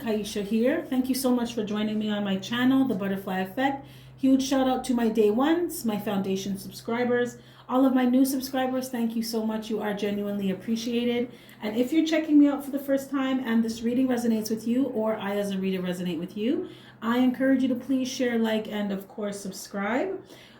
again, Kaisha here. Thank you so much for joining me on my channel, The Butterfly Effect. Huge shout out to my day ones, my foundation subscribers, all of my new subscribers. Thank you so much. You are genuinely appreciated. And if you're checking me out for the first time and this reading resonates with you, or I as a reader resonate with you, I encourage you to please share, like, and of course subscribe.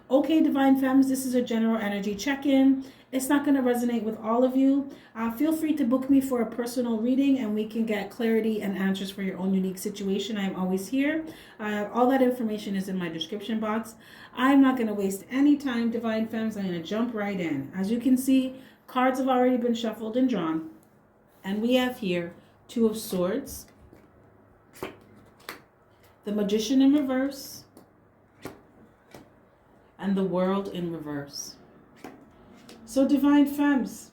Okay, Divine Femmes, this is a general energy check-in. It's not going to resonate with all of you. Feel free to book me for a personal reading and we can get clarity and answers for your own unique situation. I am always here. All that information is in my description box. I'm not going to waste any time, Divine Femmes. I'm going to jump right in. As you can see, cards have already been shuffled and drawn. And we have here Two of Swords, the Magician in reverse, and the World in reverse. So Divine Femmes,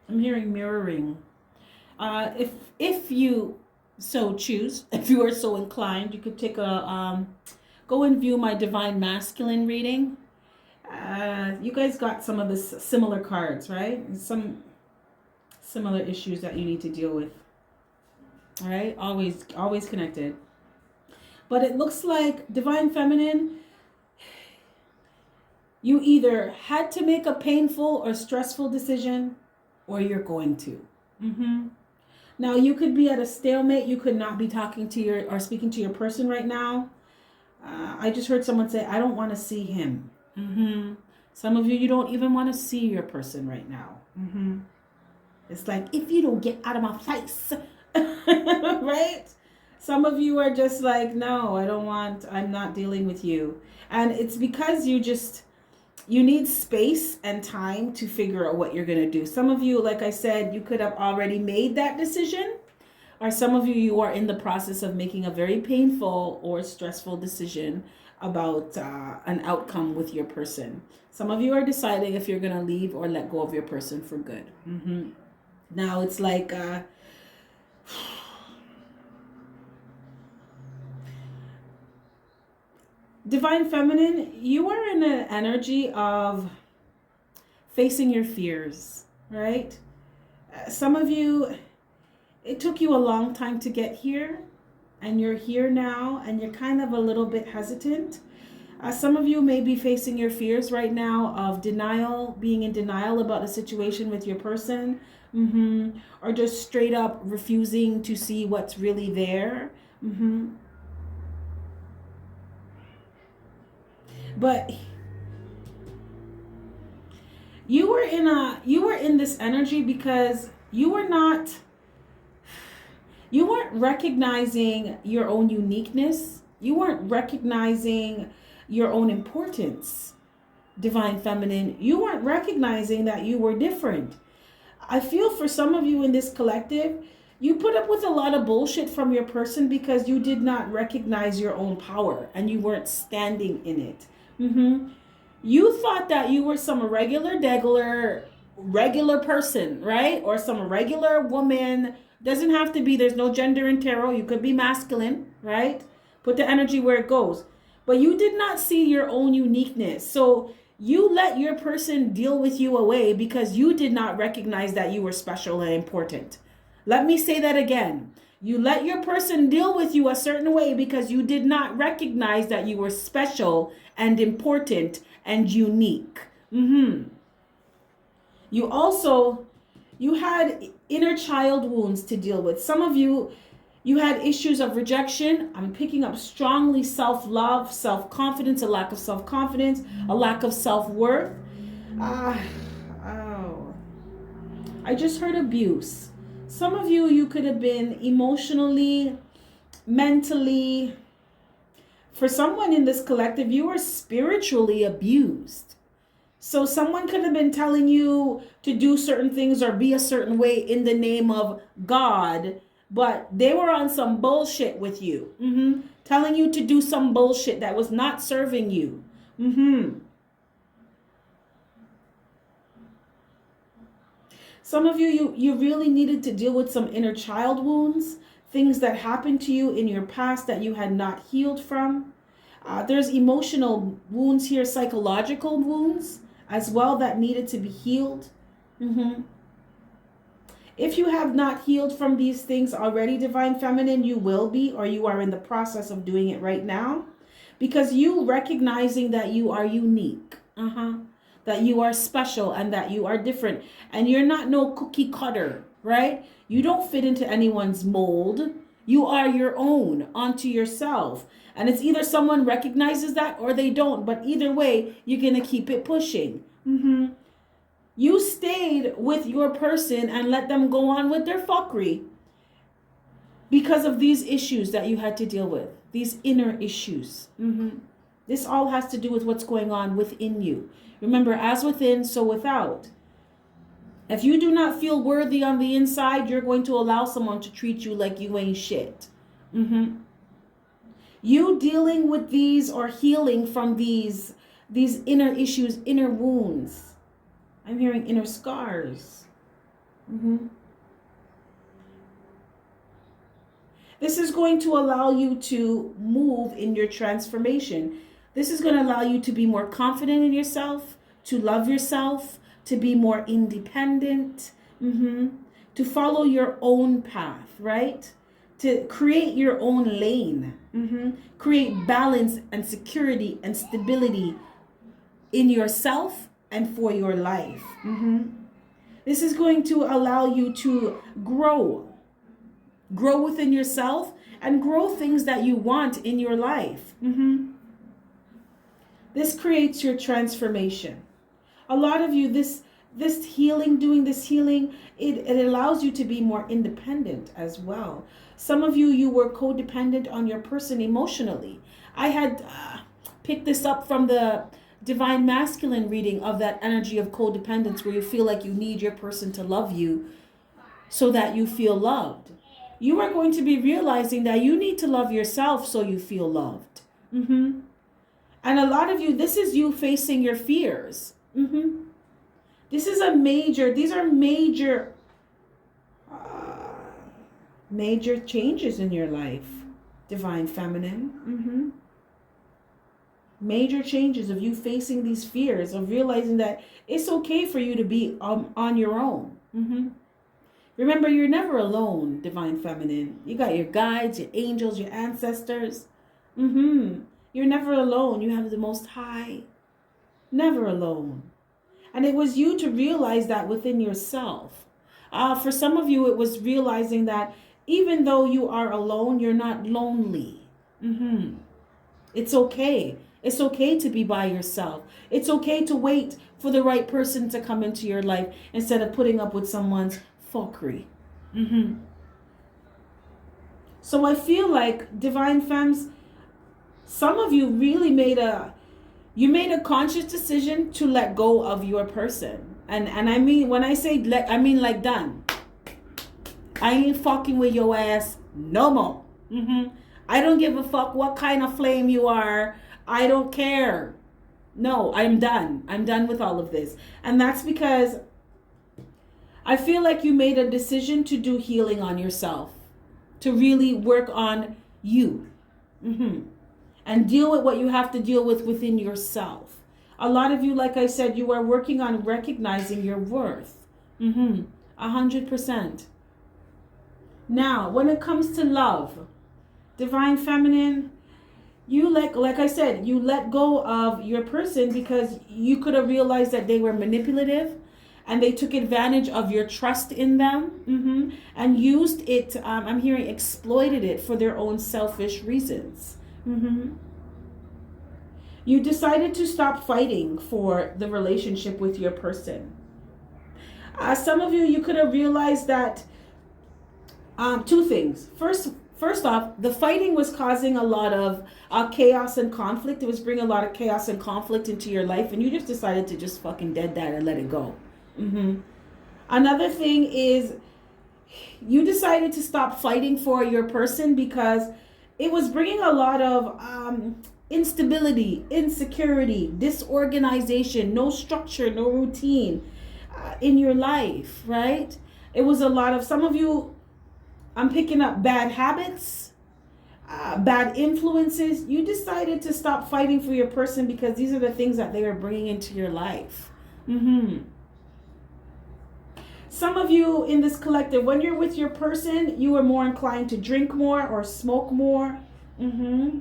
I'm hearing mirroring. If you so choose, if you are so inclined, you could take a go and view my Divine Masculine reading. You guys got some of the similar cards, right? Some similar issues that you need to deal with. All right, always connected. But it looks like Divine Feminine, you either had to make a painful or stressful decision, or you're going to. Now you could be at a stalemate. You could not be talking to your or speaking to your person right now. I just heard someone say, "I don't want to see him." Some of you don't even want to see your person right now. It's like, if you don't get out of my face. Right? Some of you are just like, no, I'm not dealing with you. And it's because you need space and time to figure out what you're going to do. Some of you, like I said, you could have already made that decision. Or some of you are in the process of making a very painful or stressful decision about an outcome with your person. Some of you are deciding if you're going to leave or let go of your person for good. Now it's like... Divine Feminine, you are in an energy of facing your fears, right? Some of you, it took you a long time to get here, and you're here now, and you're kind of a little bit hesitant. Some of you may be facing your fears right now of denial, being in denial about the situation with your person, or just straight up refusing to see what's really there. But you were in this energy because you weren't recognizing your own uniqueness. You weren't recognizing your own importance, Divine Feminine. You weren't recognizing that you were different. I feel for some of you in this collective, you put up with a lot of bullshit from your person because you did not recognize your own power and you weren't standing in it. You thought that you were some regular person, right? Or some regular woman. Doesn't have to be, there's no gender in tarot. You could be masculine, right? Put the energy where it goes. But you did not see your own uniqueness. So you let your person deal with you away because you did not recognize that you were special and important. Let me say that again. You let your person deal with you a certain way because you did not recognize that you were special and important and unique. You had inner child wounds to deal with. Some of you had issues of rejection. I'm picking up strongly self-love, self-confidence, a lack of self-confidence, a lack of self-worth. I just heard abuse. Some of you could have been emotionally, mentally. For someone in this collective, you were spiritually abused. So someone could have been telling you to do certain things or be a certain way in the name of God, but they were on some bullshit with you. Telling you to do some bullshit that was not serving you. Some of you really needed to deal with some inner child wounds, things that happened to you in your past that you had not healed from. There's emotional wounds here, psychological wounds as well that needed to be healed. If you have not healed from these things already, Divine Feminine, you will be, or you are in the process of doing it right now. Because you recognizing that you are unique, that you are special and that you are different. And you're not no cookie cutter, right? You don't fit into anyone's mold. You are your own onto yourself. And it's either someone recognizes that or they don't. But either way, you're going to keep it pushing. You stayed with your person and let them go on with their fuckery because of these issues that you had to deal with. These inner issues. This all has to do with what's going on within you. Remember, as within, so without. If you do not feel worthy on the inside, you're going to allow someone to treat you like you ain't shit. You dealing with these or healing from these inner issues, inner wounds. I'm hearing inner scars. This is going to allow you to move in your transformation. This is going to allow you to be more confident in yourself, to love yourself, to be more independent, to follow your own path, right? To create your own lane, create balance and security and stability in yourself and for your life. This is going to allow you to grow within yourself and grow things that you want in your life. This creates your transformation. A lot of you, this healing, doing this healing, it allows you to be more independent as well. Some of you, you were codependent on your person emotionally. I had picked this up from the Divine Masculine reading of that energy of codependence, where you feel like you need your person to love you so that you feel loved. You are going to be realizing that you need to love yourself so you feel loved. And a lot of you, this is you facing your fears. These are major changes in your life, Divine Feminine. Major changes of you facing these fears, of realizing that it's okay for you to be on your own. Remember, you're never alone, Divine Feminine. You got your guides, your angels, your ancestors. You're never alone. You have the Most High. Never alone. And it was you to realize that within yourself. For some of you, it was realizing that even though you are alone, you're not lonely. It's okay. It's okay to be by yourself. It's okay to wait for the right person to come into your life instead of putting up with someone's fuckery. So I feel like, Divine Femmes, some of you really made a conscious decision to let go of your person. And I mean, when I say let, I mean like done. I ain't fucking with your ass no more. I don't give a fuck what kind of flame you are. I don't care. No, I'm done. I'm done with all of this. And that's because I feel like you made a decision to do healing on yourself, to really work on you, and deal with what you have to deal with within yourself. A lot of you, like I said, you are working on recognizing your worth. 100%. Now, when it comes to love, Divine Feminine, you like I said, you let go of your person because you could have realized that they were manipulative and they took advantage of your trust in them, and used it, I'm hearing exploited it for their own selfish reasons. You decided to stop fighting for the relationship with your person. Some of you could have realized that two things. First off, the fighting was causing a lot of chaos and conflict. It was bringing a lot of chaos and conflict into your life, and you just decided to just fucking dead that and let it go. Another thing is you decided to stop fighting for your person because it was bringing a lot of instability, insecurity, disorganization, no structure, no routine in your life, right? It was a lot of, some of you, I'm picking up bad habits, bad influences. You decided to stop fighting for your person because these are the things that they are bringing into your life. Mm-hmm. Some of you in this collective, when you're with your person, you are more inclined to drink more or smoke more. Mm-hmm.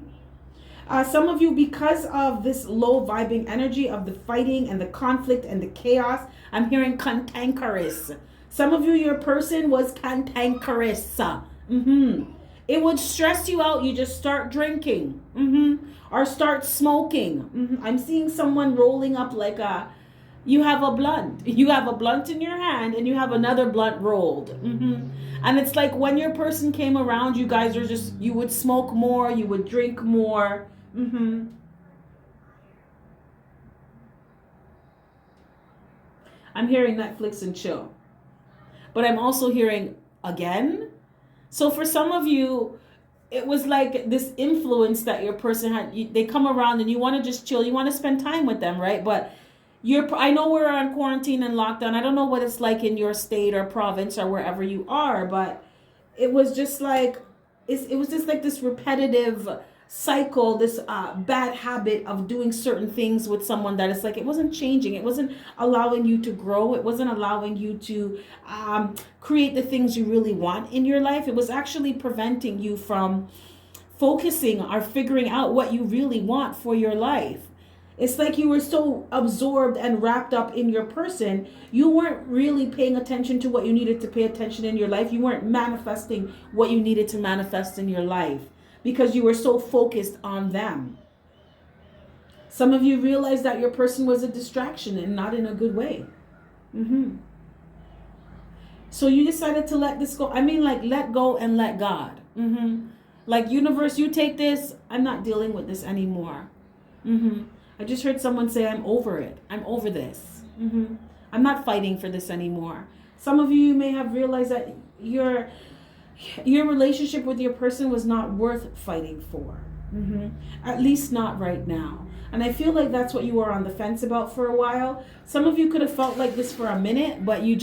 Some of you, because of this low vibing energy of the fighting and the conflict and the chaos, I'm hearing cantankerous. Some of you, your person was cantankerous. Mm-hmm. It would stress you out. You just start drinking. Mm-hmm. Or start smoking. Mm-hmm. I'm seeing someone rolling up like you have a blunt. You have a blunt in your hand and you have another blunt rolled. Mm-hmm. And it's like when your person came around, you guys are just, you would smoke more, you would drink more. Mm-hmm. I'm hearing Netflix and chill. But I'm also hearing again. So for some of you, it was like this influence that your person had. They come around and you want to just chill. You want to spend time with them, right? But I know we're on quarantine and lockdown. I don't know what it's like in your state or province or wherever you are, but it was just like, it was just like this repetitive cycle, this bad habit of doing certain things with someone that it's like, it wasn't changing. It wasn't allowing you to grow. It wasn't allowing you to create the things you really want in your life. It was actually preventing you from focusing or figuring out what you really want for your life. It's like you were so absorbed and wrapped up in your person, you weren't really paying attention to what you needed to pay attention in your life. You weren't manifesting what you needed to manifest in your life because you were so focused on them. Some of you realized that your person was a distraction and not in a good way. Mm-hmm. So you decided to let this go. I mean, like, let go and let God. Mm-hmm. Like, universe, you take this. I'm not dealing with this anymore. Mm-hmm. I just heard someone say, I'm over it. I'm over this. Mm-hmm. I'm not fighting for this anymore. Some of you may have realized that your relationship with your person was not worth fighting for. Mm-hmm. At least not right now. And I feel like that's what you were on the fence about for a while. Some of you could have felt like this for a minute, but you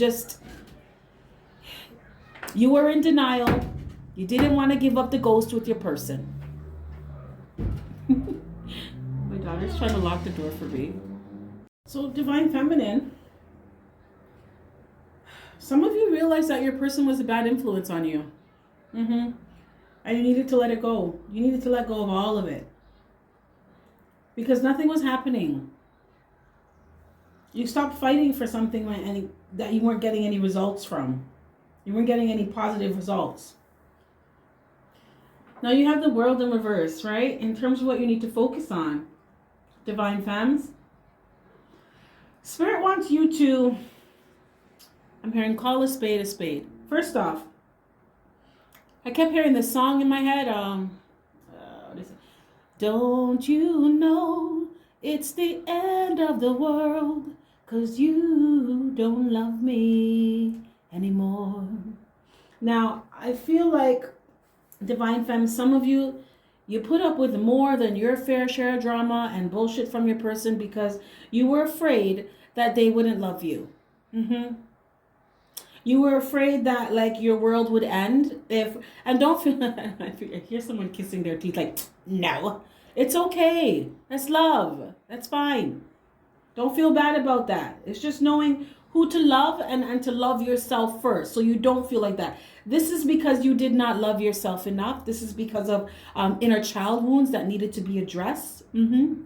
were in denial. You didn't want to give up the ghost with your person. My daughter's trying to lock the door for me. So, Divine Feminine, some of you realized that your person was a bad influence on you. Mm-hmm. And you needed to let it go. You needed to let go of all of it. Because nothing was happening. You stopped fighting for something that you weren't getting any results from. You weren't getting any positive results. Now you have the world in reverse, right? In terms of what you need to focus on. Divine Femmes. Spirit wants you to, I'm hearing, call a spade a spade. First off, I kept hearing this song in my head. What is it? Don't you know it's the end of the world 'cause you don't love me anymore. Now, I feel like, Divine Femme, some of you put up with more than your fair share of drama and bullshit from your person because you were afraid that they wouldn't love you. Mm-hmm. You were afraid that, like, your world would end and don't feel, I hear someone kissing their teeth like, no, it's okay. That's love. That's fine. Don't feel bad about that. It's just knowing who to love and to love yourself first so you don't feel like that. This is because you did not love yourself enough. This is because of inner child wounds that needed to be addressed. Mm-hmm.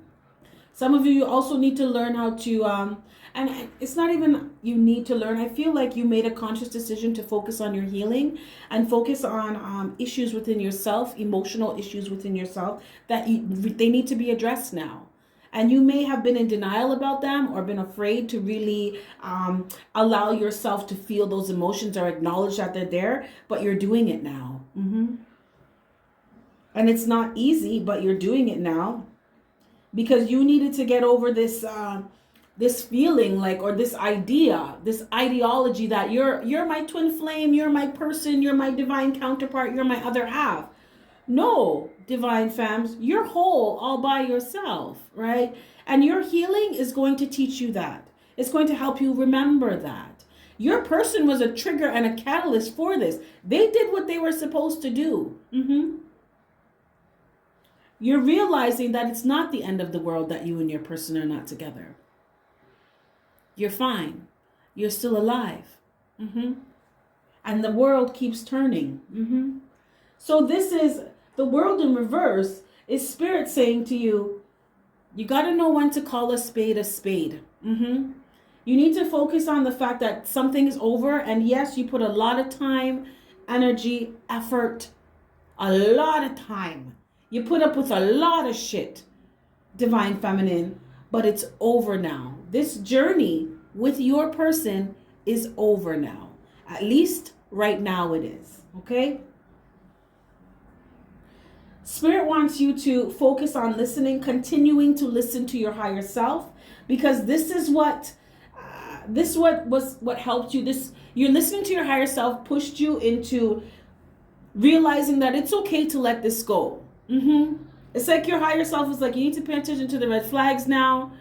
Some of you also need to learn how to, and it's not even you need to learn. I feel like you made a conscious decision to focus on your healing and focus on issues within yourself, emotional issues within yourself that they need to be addressed now. And you may have been in denial about them or been afraid to really allow yourself to feel those emotions or acknowledge that they're there, but you're doing it now. Mm-hmm. And it's not easy, but you're doing it now because you needed to get over this this feeling, like, or this idea, this ideology that you're my twin flame, you're my person, you're my divine counterpart, you're my other half. No, Divine Femmes, you're whole all by yourself, right? And your healing is going to teach you that. It's going to help you remember that. Your person was a trigger and a catalyst for this. They did what they were supposed to do. Mm-hmm. You're realizing that it's not the end of the world that you and your person are not together. you're fine. You're still alive. And the world keeps turning. So this is the world in reverse, is spirit saying to you, you got to know when to call a spade a spade. You need to focus on the fact that something is over. And yes, you put a lot of time, energy, effort, a lot of time. You put up with a lot of shit, Divine Feminine, but it's over now. This journey with your person is over now. At least right now it is. Okay? Spirit wants you to focus on listening, continuing to listen to your higher self, because this is what helped you. You're listening to your higher self pushed you into realizing that it's okay to let this go. It's like your higher self is like, you need to pay attention to the red flags now.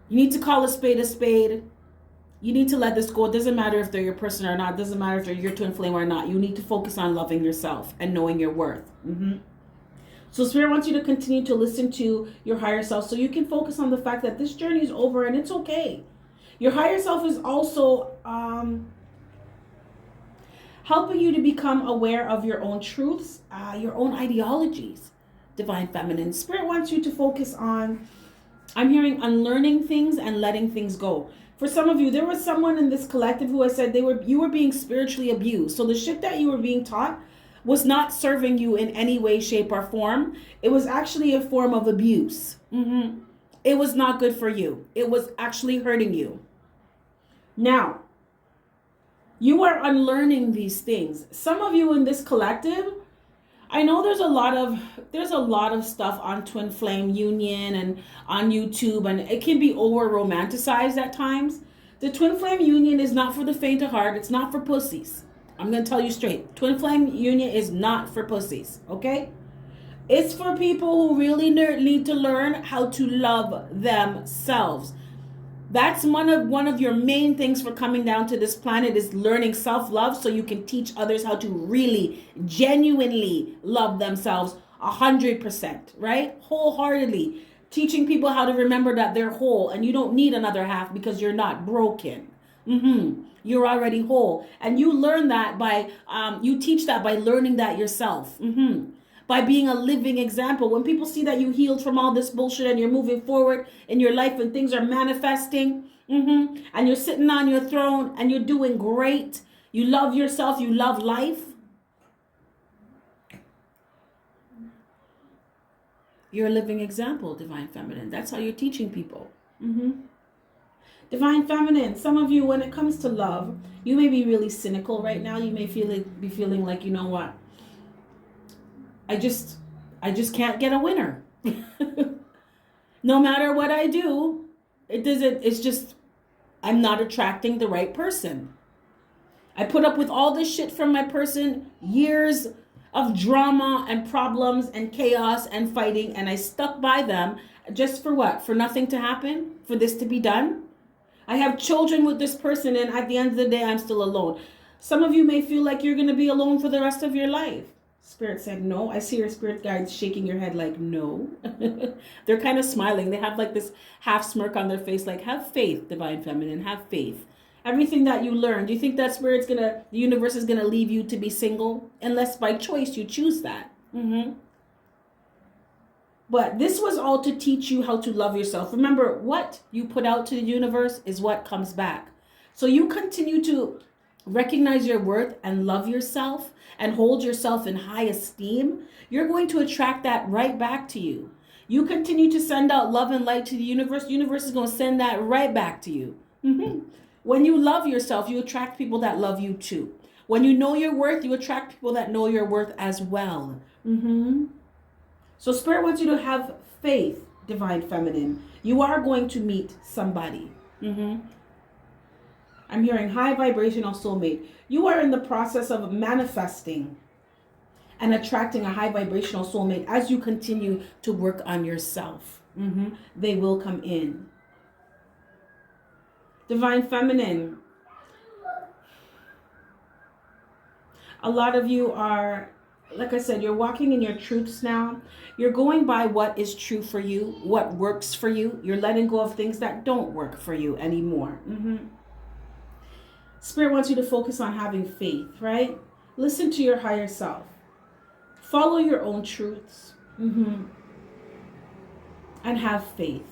You need to call a spade a spade. You need to let this go. It doesn't matter if they're your person or not. It doesn't matter if they're your twin flame or not. You need to focus on loving yourself and knowing your worth. So Spirit wants you to continue to listen to your higher self so you can focus on the fact that this journey is over and it's okay. Your higher self is also helping you to become aware of your own truths, your own ideologies, Divine Feminine. Spirit wants you to focus on, I'm hearing, unlearning things and letting things go. For some of you, there was someone in this collective who has said you were being spiritually abused. So the shit that you were being taught was not serving you in any way, shape, or form. It was actually a form of abuse. It was not good for you. It was actually hurting you. Now, you are unlearning these things. Some of you in this collective, I know there's a lot of stuff on Twin Flame Union and on YouTube, and it can be over romanticized at times. The Twin Flame Union is not for the faint of heart. It's not for pussies. I'm going to tell you straight. Twin Flame Union is not for pussies, okay? It's for people who really need to learn how to love themselves. That's one of your main things for coming down to this planet, is learning self-love so you can teach others how to really, genuinely love themselves 100%, right? Wholeheartedly. Teaching people how to remember that they're whole and you don't need another half because you're not broken. You're already whole. And you learn that you teach that by learning that yourself. By being a living example. When people see that you healed from all this bullshit and you're moving forward in your life and things are manifesting, and you're sitting on your throne and you're doing great, you love yourself, you love life, you're a living example, Divine Feminine. That's how you're teaching people. Divine Feminine, some of you, when it comes to love, you may be really cynical right now. You may be feeling like, you know what? I just can't get a winner. No matter what I do, I'm not attracting the right person. I put up with all this shit from my person, years of drama and problems and chaos and fighting, and I stuck by them just for what? For nothing to happen? For this to be done? I have children with this person, and at the end of the day, I'm still alone. Some of you may feel like you're going to be alone for the rest of your life. Spirit said no. I see your spirit guides shaking your head like no. They're kind of smiling. They have like this half smirk on their face, like, have faith, Divine Feminine, have faith. Everything that you learn, do you think that the universe is going to leave you to be single? Unless by choice you choose that. But this was all to teach you how to love yourself. Remember, what you put out to the universe is what comes back. So you continue to recognize your worth and love yourself and hold yourself in high esteem. You're going to attract that right back to you. You continue to send out love and light to the universe. The universe is going to send that right back to you. When you love yourself, you attract people that love you too. When you know your worth, you attract people that know your worth as well. So Spirit wants you to have faith, Divine Feminine. You are going to meet somebody. I'm hearing high vibrational soulmate. You are in the process of manifesting and attracting a high vibrational soulmate as you continue to work on yourself. They will come in. Divine Feminine. A lot of you are like I said, you're walking in your truths now. You're going by what is true for you, what works for you. You're letting go of things that don't work for you anymore. Spirit wants you to focus on having faith, right? Listen to your higher self. Follow your own truths. And have faith.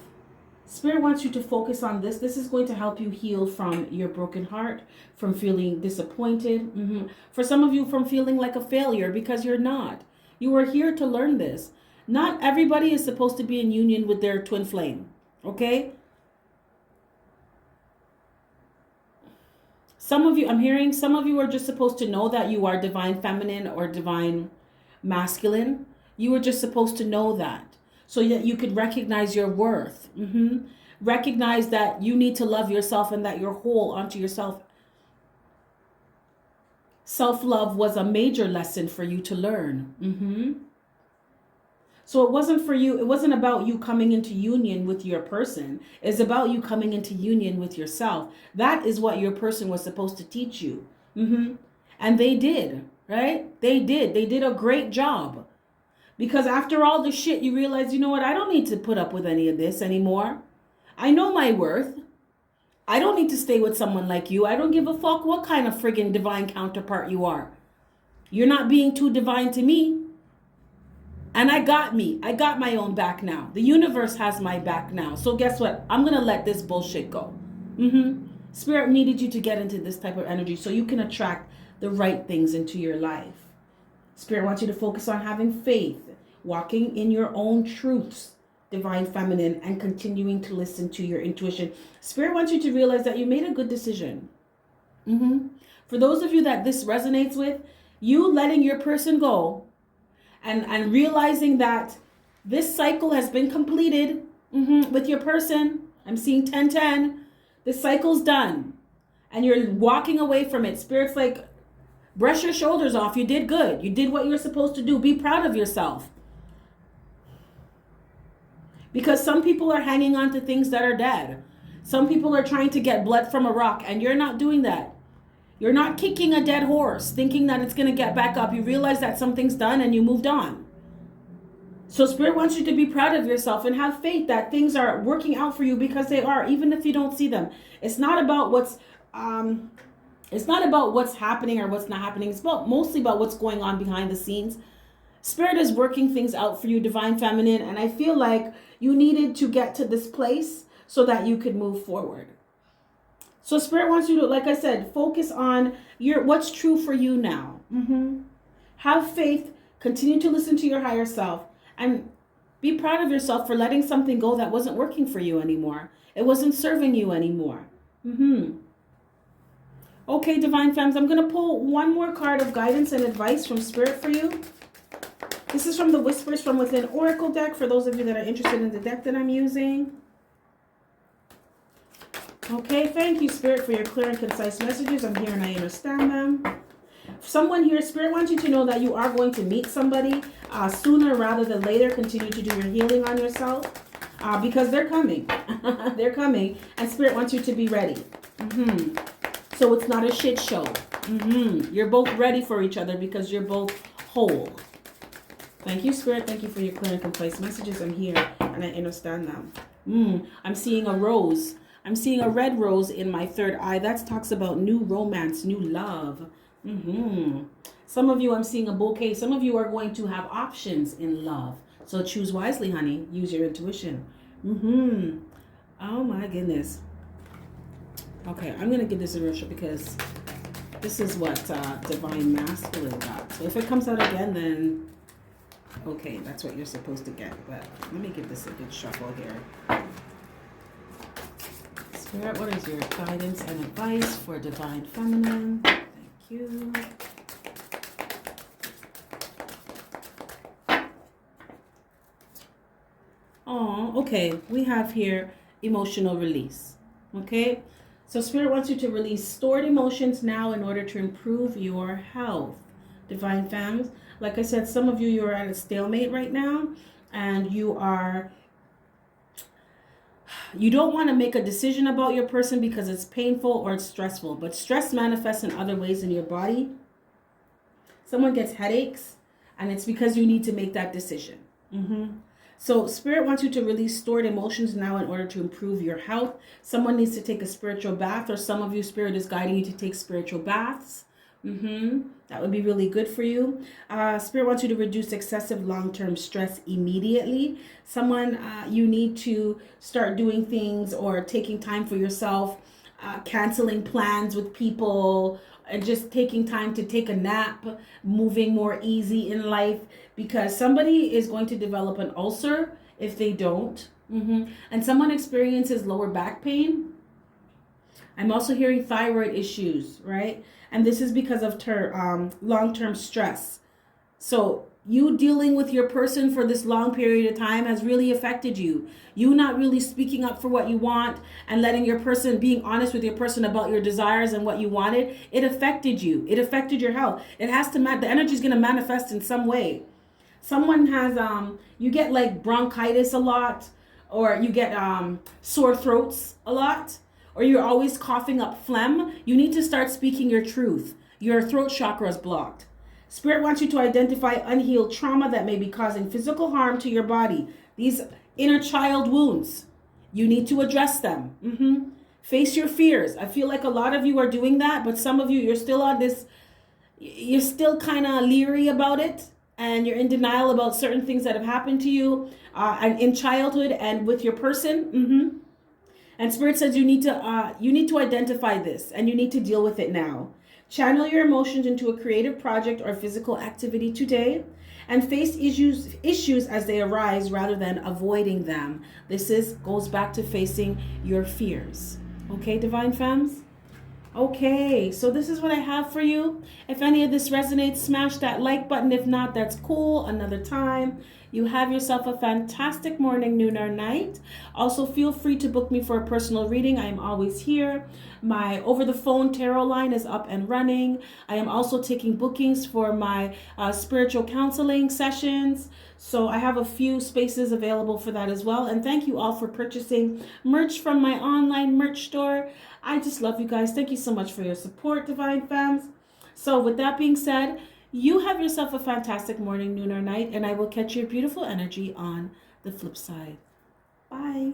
Spirit wants you to focus on this. This is going to help you heal from your broken heart, from feeling disappointed. For some of you, from feeling like a failure, because you're not. You are here to learn this. Not everybody is supposed to be in union with their twin flame. Okay? Some of you, I'm hearing some of you are just supposed to know that you are divine feminine or divine masculine. You are just supposed to know that, so that you could recognize your worth. Recognize that you need to love yourself and that you're whole unto yourself. Self-love was a major lesson for you to learn. So it wasn't for you, it wasn't about you coming into union with your person. It's about you coming into union with yourself. That is what your person was supposed to teach you. And they did, right? They did a great job. Because after all the shit, you realize, you know what? I don't need to put up with any of this anymore. I know my worth. I don't need to stay with someone like you. I don't give a fuck what kind of friggin' divine counterpart you are. You're not being too divine to me. And I got me. I got my own back now. The universe has my back now. So guess what? I'm going to let this bullshit go. Spirit needed you to get into this type of energy so you can attract the right things into your life. Spirit wants you to focus on having faith, walking in your own truths, divine feminine, and continuing to listen to your intuition. Spirit wants you to realize that you made a good decision. For those of you that this resonates with, you letting your person go and realizing that this cycle has been completed with your person. I'm seeing 10-10. This cycle's done. And you're walking away from it. Spirit's like, brush your shoulders off. You did good. You did what you're supposed to do. Be proud of yourself. Because some people are hanging on to things that are dead. Some people are trying to get blood from a rock, and you're not doing that. You're not kicking a dead horse thinking that it's going to get back up. You realize that something's done and you moved on. So Spirit wants you to be proud of yourself and have faith that things are working out for you, because they are, even if you don't see them. It's not about what's happening or what's not happening. It's mostly about what's going on behind the scenes. Spirit is working things out for you, divine feminine, and I feel like you needed to get to this place so that you could move forward. So Spirit wants you to, like I said, focus on what's true for you now. Have faith, continue to listen to your higher self, and be proud of yourself for letting something go that wasn't working for you anymore. It wasn't serving you anymore. Okay, divine femmes, I'm going to pull one more card of guidance and advice from Spirit for you. This is from the Whispers from Within Oracle deck, for those of you that are interested in the deck that I'm using. Okay, thank you, Spirit, for your clear and concise messages. I'm here and I understand them. Someone here, Spirit wants you to know that you are going to meet somebody sooner rather than later. Continue to do your healing on yourself because they're coming. They're coming, and Spirit wants you to be ready. So it's not a shit show. You're both ready for each other because you're both whole. Thank you, Spirit. Thank you for your clear and concise messages. I'm here and I understand them. I'm seeing a rose. I'm seeing a red rose in my third eye. That talks about new romance, new love. Some of you, I'm seeing a bouquet. Some of you are going to have options in love. So choose wisely, honey. Use your intuition. Oh my goodness. Okay, I'm going to give this a rush because this is what Divine Masculine got. So if it comes out again, then okay, that's what you're supposed to get. But let me give this a good shuffle here. Spirit, what is your guidance and advice for Divine Feminine? Thank you. Oh, okay. We have here emotional release. Okay. So Spirit wants you to release stored emotions now in order to improve your health. Divine Femmes. Like I said, some of you, you're at a stalemate right now, and you don't want to make a decision about your person because it's painful or it's stressful. But stress manifests in other ways in your body. Someone gets headaches. And it's because you need to make that decision. So Spirit wants you to release stored emotions now in order to improve your health. Someone needs to take a spiritual bath, or some of you, Spirit is guiding you to take spiritual baths. That would be really good for you. Spirit wants you to reduce excessive long-term stress immediately. Someone, you need to start doing things or taking time for yourself, canceling plans with people, and just taking time to take a nap, moving more easy in life, because somebody is going to develop an ulcer if they don't. And someone experiences lower back pain. I'm also hearing thyroid issues, right? And this is because of long-term stress. So you dealing with your person for this long period of time has really affected you. You not really speaking up for what you want and letting your person, being honest with your person about your desires and what you wanted, it affected you. It affected your health. It has to, the energy is going to manifest in some way. Someone has, you get like bronchitis a lot, or you get sore throats a lot, or you're always coughing up phlegm. You need to start speaking your truth. Your throat chakra is blocked. Spirit wants you to identify unhealed trauma that may be causing physical harm to your body. These inner child wounds, you need to address them. Face your fears. I feel like a lot of you are doing that, but some of you, you're still on this, you're still kind of leery about it, and you're in denial about certain things that have happened to you and in childhood and with your person. And Spirit says you need to identify this, and you need to deal with it now. Channel your emotions into a creative project or physical activity today, and face issues as they arise rather than avoiding them. This goes back to facing your fears. Okay, Divine Femmes? Okay, so this is what I have for you. If any of this resonates, smash that like button. If not, that's cool. Another time. You have yourself a fantastic morning, noon, or night. Also, feel free to book me for a personal reading. I am always here. My over-the-phone tarot line is up and running. I am also taking bookings for my spiritual counseling sessions. So I have a few spaces available for that as well. And thank you all for purchasing merch from my online merch store. I just love you guys. Thank you so much for your support, Divine Femmes. So with that being said, you have yourself a fantastic morning, noon, or night, and I will catch your beautiful energy on the flip side. Bye.